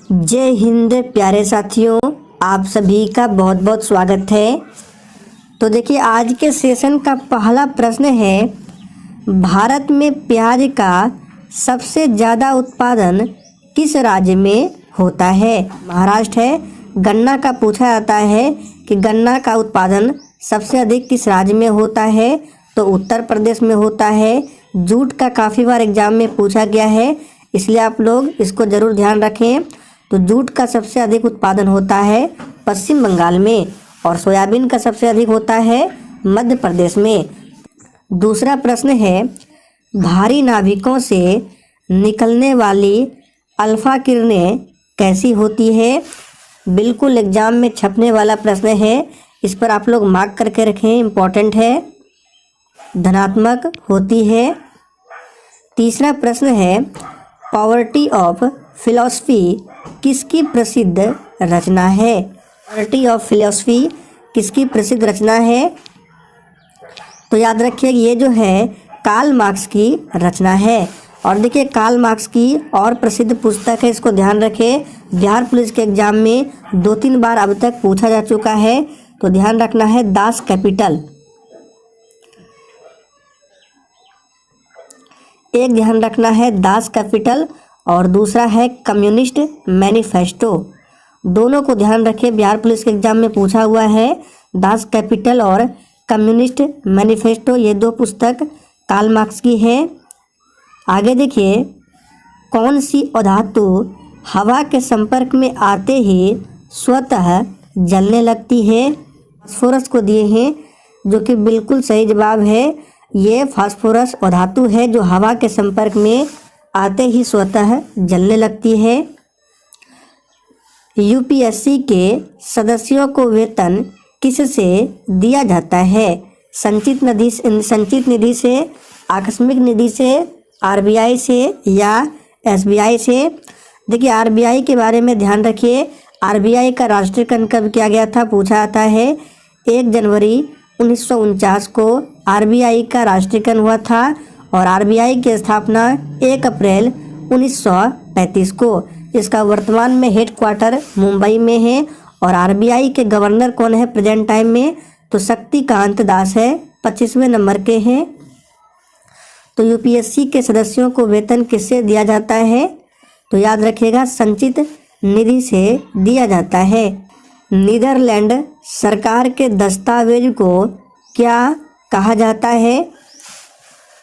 जय हिंद प्यारे साथियों, आप सभी का बहुत बहुत स्वागत है। तो देखिए, आज के सेशन का पहला प्रश्न है, भारत में प्याज का सबसे ज़्यादा उत्पादन किस राज्य में होता है? महाराष्ट्र है। गन्ना का पूछा जाता है कि गन्ना का उत्पादन सबसे अधिक किस राज्य में होता है? तो उत्तर प्रदेश में होता है। जूट का काफ़ी बार एग्जाम में पूछा गया है, इसलिए आप लोग इसको ज़रूर ध्यान रखें। तो जूट का सबसे अधिक उत्पादन होता है पश्चिम बंगाल में, और सोयाबीन का सबसे अधिक होता है मध्य प्रदेश में। दूसरा प्रश्न है, भारी नाभिकों से निकलने वाली अल्फा किरणें कैसी होती है? बिल्कुल एग्जाम में छपने वाला प्रश्न है, इस पर आप लोग मार्क करके रखें, इम्पोर्टेंट है। धनात्मक होती है। तीसरा प्रश्न है, पॉवर्टी ऑफ फिलॉसफी किसकी प्रसिद्ध रचना है? पॉवर्टी ऑफ फिलॉसफी किसकी प्रसिद्ध रचना है? तो याद रखिए, ये जो है कार्ल मार्क्स की रचना है। और देखिए, कार्ल मार्क्स की और प्रसिद्ध पुस्तक है, इसको ध्यान रखें। बिहार पुलिस के एग्जाम में 2-3 बार अब तक पूछा जा चुका है, तो ध्यान रखना है। दास कैपिटल एक ध्यान रखना है, दास कैपिटल, और दूसरा है कम्युनिस्ट मैनिफेस्टो। दोनों को ध्यान रखें, बिहार पुलिस के एग्जाम में पूछा हुआ है। दास कैपिटल और कम्युनिस्ट मैनिफेस्टो, ये 2 पुस्तक कार्ल मार्क्स की है। आगे देखिए, कौन सी अधातु हवा के संपर्क में आते ही स्वतः जलने लगती है? फास्फोरस को दिए हैं, जो कि बिल्कुल सही जवाब है। ये फास्फोरस अधातु है जो हवा के संपर्क में आते ही स्वतः जलने लगती है। यूपीएससी के सदस्यों को वेतन किससे दिया जाता है? संचित निधि से, आकस्मिक निधि से, आरबीआई से या एसबीआई से? देखिए, आरबीआई के बारे में ध्यान रखिए। आरबीआई का राष्ट्रीयकरण कब किया गया था? पूछा जाता है। 1 जनवरी 1949 को आरबीआई का राष्ट्रीयकरण हुआ था, और आरबीआई की स्थापना 1 अप्रैल 1935 को। इसका वर्तमान में हेडक्वार्टर मुंबई में है। और आरबीआई के गवर्नर कौन है प्रेजेंट टाइम में? तो शक्तिकांत दास है, 25वें नंबर के हैं। तो यूपीएससी के सदस्यों को वेतन किससे दिया जाता है? तो याद रखिएगा, संचित निधि से दिया जाता है। नीदरलैंड सरकार के दस्तावेज को क्या कहा जाता है?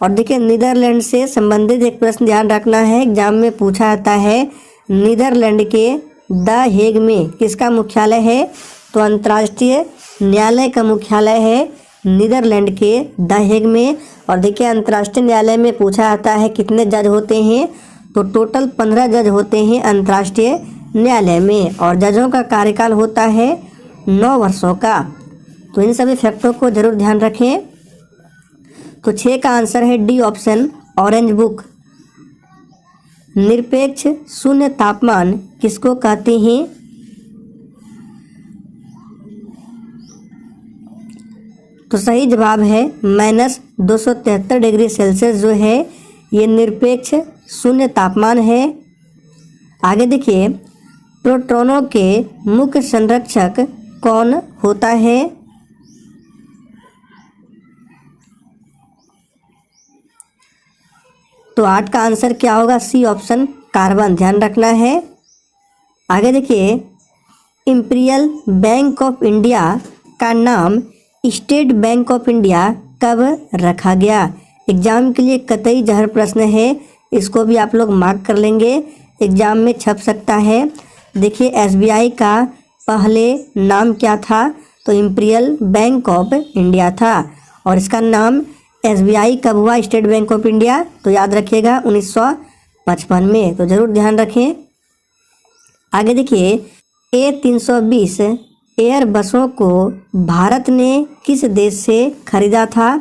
और देखिए, नीदरलैंड से संबंधित एक प्रश्न ध्यान रखना है, एग्जाम में पूछा जाता है। नीदरलैंड के द हेग में किसका मुख्यालय है? तो अंतर्राष्ट्रीय न्यायालय का मुख्यालय है नीदरलैंड के द हेग में। और देखिए, अंतर्राष्ट्रीय न्यायालय में पूछा जाता है कितने जज होते हैं? तो टोटल 15 जज होते हैं अंतर्राष्ट्रीय न्यायालय में, और जजों का कार्यकाल होता है 9 वर्षों का। तो इन सभी फैक्टों को जरूर ध्यान रखें। तो 6 का आंसर है डी ऑप्शन, ऑरेंज बुक। निरपेक्ष शून्य तापमान किसको कहते हैं? तो सही जवाब है -273 डिग्री सेल्सियस जो है ये निरपेक्ष शून्य तापमान है। आगे देखिए, प्रोटॉनों के मुख्य संरक्षक कौन होता है? तो 8 का आंसर क्या होगा? C option, carbon. ध्यान रखना है। आगे देखिए, इंपीरियल बैंक ऑफ इंडिया का नाम स्टेट बैंक ऑफ इंडिया कब रखा गया? एग्जाम के लिए कतई जहर प्रश्न है, इसको भी आप लोग मार्क कर लेंगे, एग्जाम में छप सकता है। देखिए, एसबीआई का पहले नाम क्या था? तो इंपीरियल बैंक ऑफ इंडिया था, और इसका नाम एसबीआई कब हुआ स्टेट बैंक ऑफ इंडिया? तो याद रखिएगा 1955 में, तो ज़रूर ध्यान रखें। आगे देखिए, A320 एयर बसों को भारत ने किस देश से खरीदा था?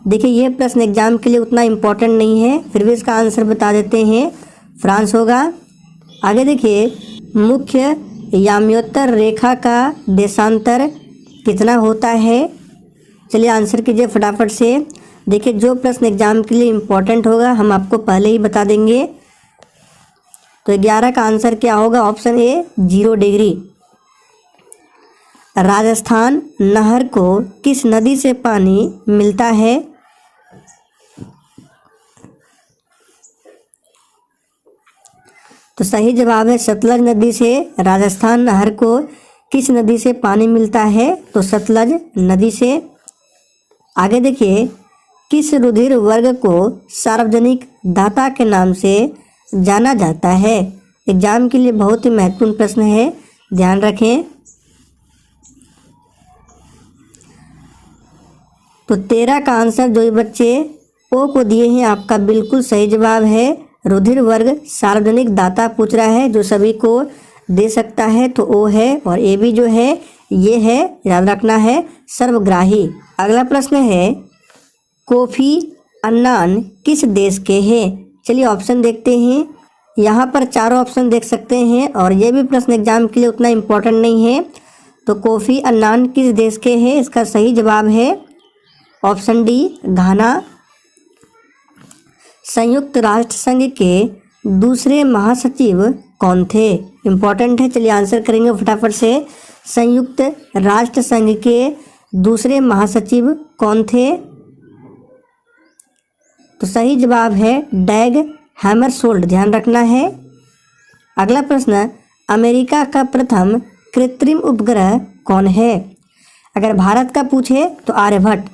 देखिए, ये प्रश्न एग्जाम के लिए उतना इम्पोर्टेंट नहीं है, फिर भी इसका आंसर बता देते हैं, फ्रांस होगा। आगे देखिए, मुख्य याम्योत्तर रेखा का देशांतर कितना होता है? चलिए आंसर कीजिए फटाफट से। देखिए, जो प्रश्न एग्जाम के लिए इम्पोर्टेंट होगा हम आपको पहले ही बता देंगे। तो 11 का आंसर क्या होगा? Option A 0 degree. राजस्थान नहर को किस नदी से पानी मिलता है? तो सही जवाब है सतलज नदी से। राजस्थान नहर को किस नदी से पानी मिलता है? तो सतलज नदी से। आगे देखिए, किस रुधिर वर्ग को सार्वजनिक दाता के नाम से जाना जाता है? एग्जाम के लिए बहुत ही महत्वपूर्ण प्रश्न है, ध्यान रखें। तो 13 का आंसर जो ये बच्चे ओ को दिए हैं आपका बिल्कुल सही जवाब है। रुधिर वर्ग सार्वजनिक दाता पूछ रहा है, जो सभी को दे सकता है, तो ओ है। और ए भी जो है ये है, याद रखना है, सर्वग्राही। अगला प्रश्न है, कोफी अन्नान किस देश के हैं? चलिए ऑप्शन देखते हैं। यहाँ पर चारों ऑप्शन देख सकते हैं और ये भी प्रश्न एग्जाम के लिए उतना इम्पोर्टेंट नहीं है। तो कोफी अन्नान किस देश के हैं? इसका सही जवाब है ऑप्शन डी घाना। संयुक्त राष्ट्र संघ के दूसरे महासचिव कौन थे? इम्पोर्टेंट है, चलिए आंसर करेंगे फटाफट से। संयुक्त राष्ट्र संघ के दूसरे महासचिव कौन थे? तो सही जवाब है डैग हैमरशोल्ड, ध्यान रखना है। अगला प्रश्न, अमेरिका का प्रथम कृत्रिम उपग्रह कौन है? अगर भारत का पूछे तो आर्यभट्ट,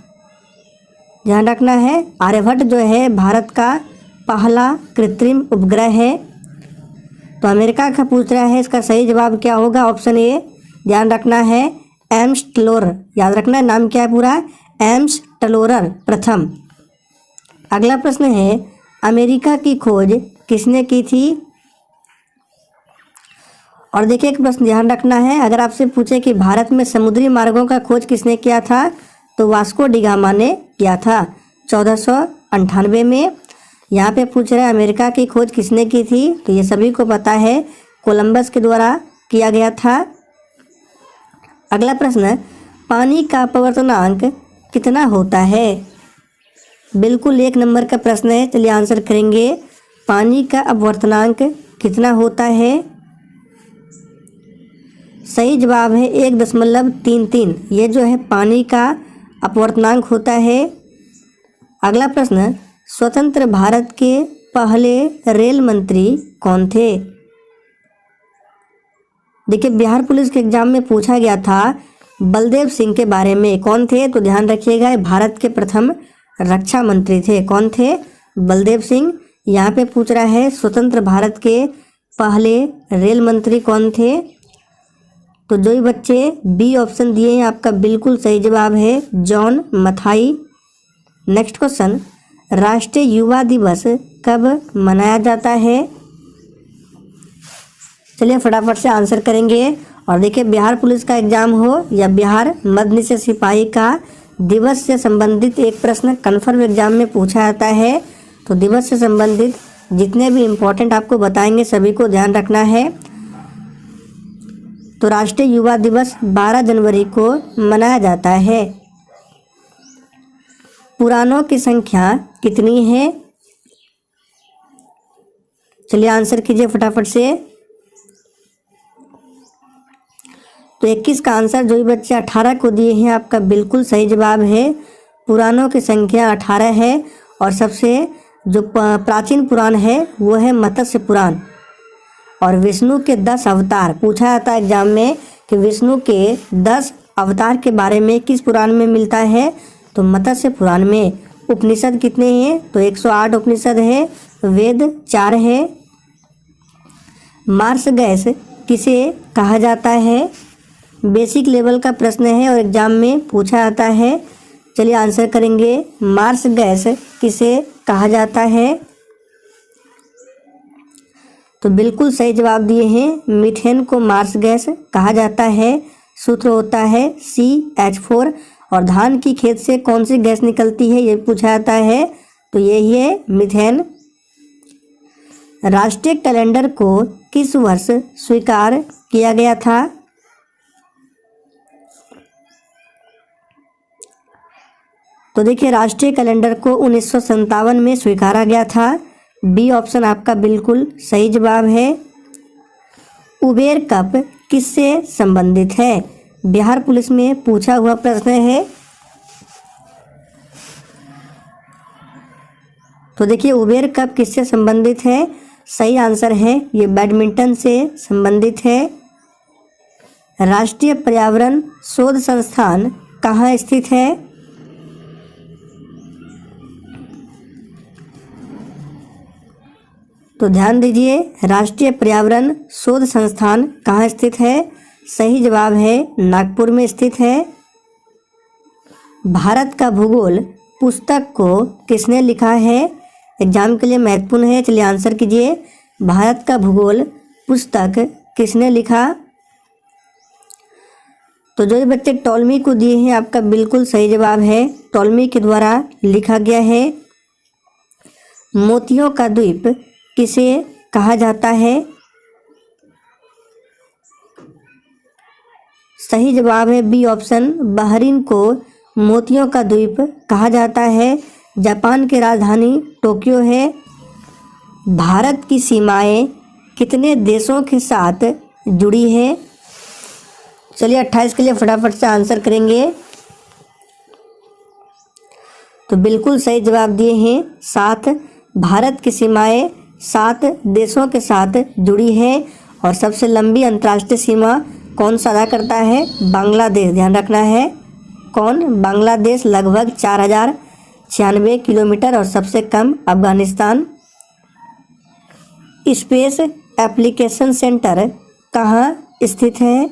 ध्यान रखना है। आर्यभट्ट जो है भारत का पहला कृत्रिम उपग्रह है। तो अमेरिका का पूछ रहा है, इसका सही जवाब क्या होगा? ऑप्शन ए, ध्यान रखना है, एम्स टलोरर, याद रखना है, नाम क्या है पूरा? एम्स टलोरर प्रथम। अगला प्रश्न है, अमेरिका की खोज किसने की थी? और देखिए एक प्रश्न ध्यान रखना है, अगर आपसे पूछे कि भारत में समुद्री मार्गों का खोज किसने किया था, तो वास्को डी गामा ने किया था 1498 में। यहाँ पे पूछ रहे हैं अमेरिका की खोज किसने की थी, तो ये सभी को पता है, कोलंबस के द्वारा किया गया था। अगला प्रश्न, पानी का अपवर्तनांक कितना होता है? बिल्कुल 1 नंबर का प्रश्न है, चलिए आंसर करेंगे। पानी का अपवर्तनांक कितना होता है? सही जवाब है 1.33, ये जो है पानी का अपवर्तनांक होता है। अगला प्रश्न, स्वतंत्र भारत के पहले रेल मंत्री कौन थे? देखिए बिहार पुलिस के एग्जाम में पूछा गया था बलदेव सिंह के बारे में, कौन थे? तो ध्यान रखिएगा, भारत के प्रथम रक्षा मंत्री थे। कौन थे? बलदेव सिंह। यहाँ पे पूछ रहा है स्वतंत्र भारत के पहले रेल मंत्री कौन थे? तो जो ही बच्चे बी ऑप्शन दिए हैं आपका बिल्कुल सही जवाब है जॉन मथाई। नेक्स्ट क्वेश्चन, राष्ट्रीय युवा दिवस कब मनाया जाता है? चलिए फटाफट से आंसर करेंगे। और देखिए बिहार पुलिस का एग्जाम हो या बिहार मध्य निषेध सिपाही का, दिवस से संबंधित एक प्रश्न कन्फर्म एग्जाम में पूछा जाता है। तो दिवस से संबंधित जितने भी इम्पोर्टेंट आपको बताएंगे सभी को ध्यान रखना है। तो राष्ट्रीय युवा दिवस 12 जनवरी को मनाया जाता है। पुराणों की संख्या कितनी है? चलिए आंसर कीजिए फटाफट से। तो 21 का आंसर जो भी बच्चे 18 को दिए हैं आपका बिल्कुल सही जवाब है। पुराणों की संख्या 18 है और सबसे जो प्राचीन पुराण है वो है मत्स्य पुराण। और विष्णु के 10 अवतार पूछा जाता है एग्जाम में कि विष्णु के 10 अवतार के बारे में किस पुराण में मिलता है? तो मत्स्य पुराण में। उपनिषद कितने हैं? तो 108 उपनिषद है, वेद 4 है। मार्स गैस किसे कहा जाता है? बेसिक लेवल का प्रश्न है और एग्जाम में पूछा जाता है। चलिए आंसर करेंगे, मार्स गैस किसे कहा जाता है? तो बिल्कुल सही जवाब दिए हैं, मीथेन को मार्स गैस कहा जाता है। सूत्र होता है CH4। और धान की खेत से कौन सी गैस निकलती है ये पूछा जाता है, तो यही है मीथेन। राष्ट्रीय कैलेंडर को किस वर्ष स्वीकार किया गया था? तो देखिए राष्ट्रीय कैलेंडर को 1957 में स्वीकारा गया था। बी ऑप्शन आपका बिल्कुल सही जवाब है। उबेर कप किससे संबंधित है? बिहार पुलिस में पूछा हुआ प्रश्न है। तो देखिए उबेर कप किससे संबंधित है? सही आंसर है ये बैडमिंटन से संबंधित है। राष्ट्रीय पर्यावरण शोध संस्थान कहाँ स्थित है? तो ध्यान दीजिए राष्ट्रीय पर्यावरण शोध संस्थान कहाँ स्थित है? सही जवाब है नागपुर में स्थित है। भारत का भूगोल पुस्तक को किसने लिखा है? एग्जाम के लिए महत्वपूर्ण है, चलिए आंसर कीजिए। भारत का भूगोल पुस्तक किसने लिखा? तो जो ये बच्चे टॉलमी को दिए हैं आपका बिल्कुल सही जवाब है, टॉलमी के द्वारा लिखा गया है। मोतियों का द्वीप किसे कहा जाता है? सही जवाब है बी ऑप्शन, बहरीन को मोतियों का द्वीप कहा जाता है। जापान की राजधानी टोक्यो है। भारत की सीमाएं कितने देशों के साथ जुड़ी है? चलिए 28 के लिए फटाफट से आंसर करेंगे। तो बिल्कुल सही जवाब दिए हैं 7। भारत की सीमाएं 7 देशों के साथ जुड़ी है। और सबसे लंबी अंतर्राष्ट्रीय सीमा कौन सा अदा करता है? बांग्लादेश, ध्यान रखना है। कौन? बांग्लादेश लगभग 4096 किलोमीटर और सबसे कम अफगानिस्तान। स्पेस एप्लीकेशन सेंटर कहाँ स्थित है?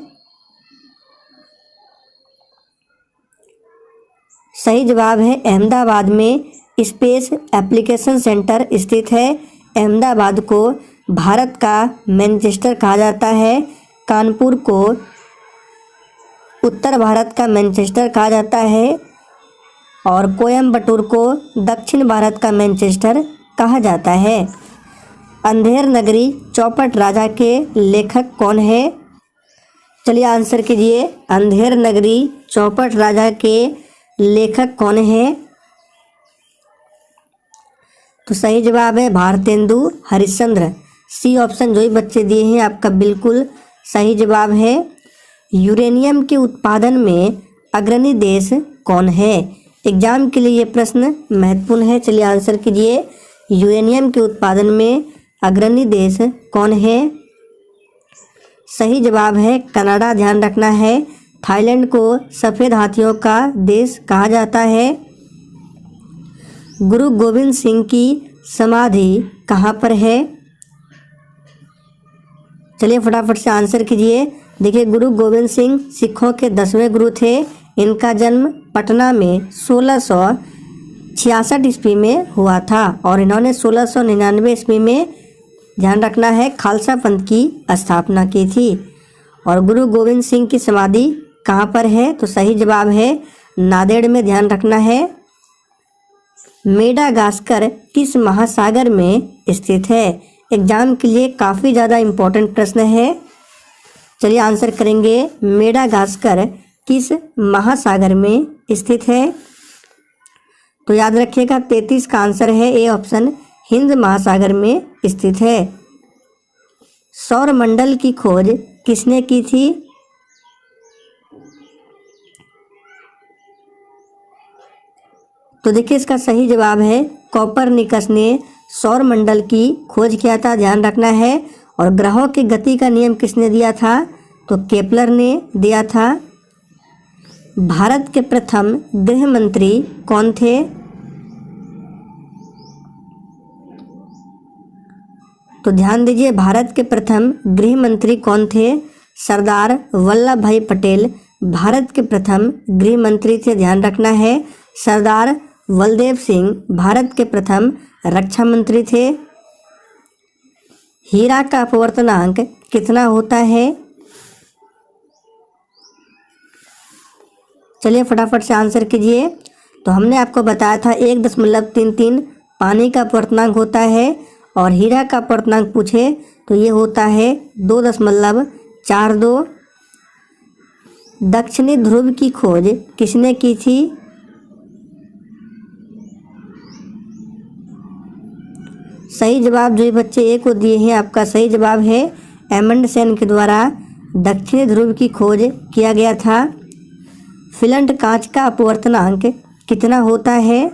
सही जवाब है अहमदाबाद में स्पेस एप्लीकेशन सेंटर स्थित है। अहमदाबाद को भारत का मैनचेस्टर कहा जाता है। कानपुर को उत्तर भारत का मैनचेस्टर कहा जाता है और कोयम्बटूर को दक्षिण भारत का मैनचेस्टर कहा जाता है। अंधेर नगरी चौपट राजा के लेखक कौन है? चलिए आंसर कीजिए। अंधेर नगरी चौपट राजा के लेखक कौन है? तो सही जवाब है भारतेंदु हरिश्चंद्र। सी ऑप्शन जो ही बच्चे दिए हैं आपका बिल्कुल सही जवाब है। यूरेनियम के उत्पादन में अग्रणी देश कौन है? एग्जाम के लिए ये प्रश्न महत्वपूर्ण है, चलिए आंसर कीजिए। यूरेनियम के उत्पादन में अग्रणी देश कौन है? सही जवाब है कनाडा, ध्यान रखना है। थाईलैंड को सफ़ेद हाथियों का देश कहा जाता है। गुरु गोविंद सिंह की समाधि कहाँ पर है? चलिए फटाफट से आंसर कीजिए। देखिए गुरु गोविंद सिंह सिखों के 10वें गुरु थे। इनका जन्म पटना में 1666 ईस्वी में हुआ था और इन्होंने 1699 ईस्वी में, ध्यान रखना है, खालसा पंथ की स्थापना की थी। और गुरु गोविंद सिंह की समाधि कहाँ पर है? तो सही जवाब है नांदेड़ में, ध्यान रखना है। मेडागास्कर किस महासागर में स्थित है? एग्जाम के लिए काफ़ी ज़्यादा इम्पोर्टेंट प्रश्न है, चलिए आंसर करेंगे। मेडागास्कर किस महासागर में स्थित है? तो याद रखिएगा 33 का आंसर है ए ऑप्शन, हिंद महासागर में स्थित है। सौर मंडल की खोज किसने की थी? तो देखिए इसका सही जवाब है कोपरनिकस ने सौर मंडल की खोज किया था, ध्यान रखना है। और ग्रहों की गति का नियम किसने दिया था? तो केपलर ने दिया था। भारत के प्रथम गृह मंत्री कौन थे? तो ध्यान दीजिए भारत के प्रथम गृह मंत्री कौन थे? सरदार वल्लभ भाई पटेल भारत के प्रथम गृह मंत्री थे, ध्यान रखना है। सरदार बलदेव सिंह भारत के प्रथम रक्षा मंत्री थे। हीरा का अपवर्तनांक कितना होता है? चलिए फटाफट से आंसर कीजिए। तो हमने आपको बताया था 1.33 पानी का अपवर्तनांक होता है और हीरा का अपवर्तनांक पूछे तो ये होता है 2.42। दक्षिणी ध्रुव की खोज किसने की थी? सही जवाब जो ये बच्चे ए को दिए हैं, आपका सही जवाब है एमंडसेन के द्वारा दक्षिणी ध्रुव की खोज किया गया था। फिलंट कांच का अपवर्तनांक कितना होता है?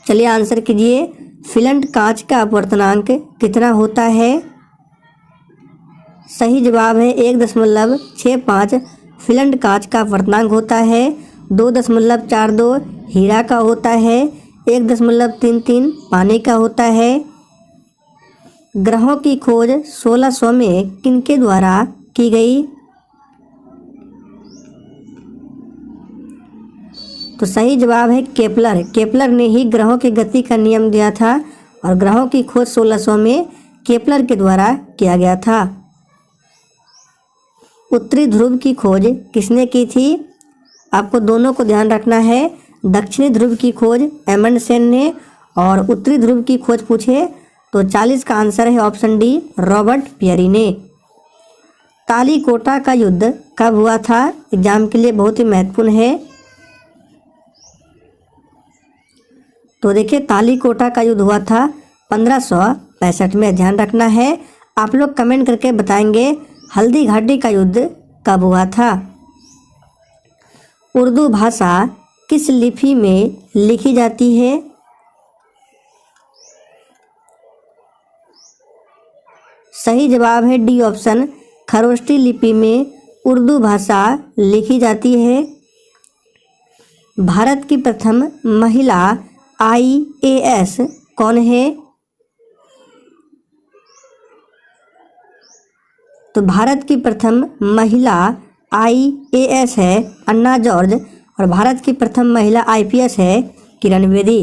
चलिए आंसर कीजिए। फिलंट कांच का अपवर्तनांक कितना होता है? सही जवाब है 1.65 फिलंट कांच का अपवर्तनांक होता है। 2.42 हीरा का होता है। 1.33 पानी का होता है। ग्रहों की खोज 1600 में किनके द्वारा की गई? तो सही जवाब है केपलर। केपलर ने ही ग्रहों की गति का नियम दिया था और ग्रहों की खोज 1600 में केपलर के द्वारा किया गया था। उत्तरी ध्रुव की खोज किसने की थी? आपको दोनों को ध्यान रखना है। दक्षिणी ध्रुव की खोज एमंडसेन ने और उत्तरी ध्रुव की खोज पूछे तो 40 का आंसर है ऑप्शन डी रॉबर्ट पियरी ने। तालीकोटा का युद्ध कब हुआ था? एग्जाम के लिए बहुत ही महत्वपूर्ण है। तो देखिए तालीकोटा का युद्ध हुआ था 1565 में। ध्यान रखना है। आप लोग कमेंट करके बताएंगे हल्दी घाटी का युद्ध कब हुआ था। उर्दू भाषा किस लिपि में लिखी जाती है? सही जवाब है डी ऑप्शन खरोष्टी लिपि में उर्दू भाषा लिखी जाती है। भारत की प्रथम महिला IAS कौन है? तो भारत की प्रथम महिला IAS है अन्ना जॉर्ज और भारत की प्रथम महिला IPS है किरण बेदी।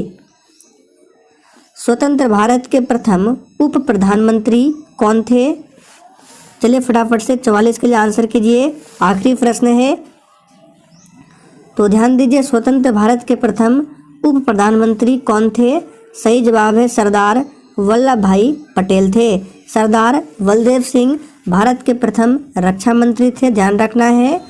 स्वतंत्र भारत के प्रथम उप प्रधानमंत्री कौन थे? चलिए फटाफट से 44 के लिए आंसर कीजिए। आखिरी प्रश्न है तो ध्यान दीजिए। स्वतंत्र भारत के प्रथम उप प्रधानमंत्री कौन थे? सही जवाब है सरदार वल्लभ भाई पटेल थे। सरदार बलदेव सिंह भारत के प्रथम रक्षा मंत्री थे। ध्यान रखना है।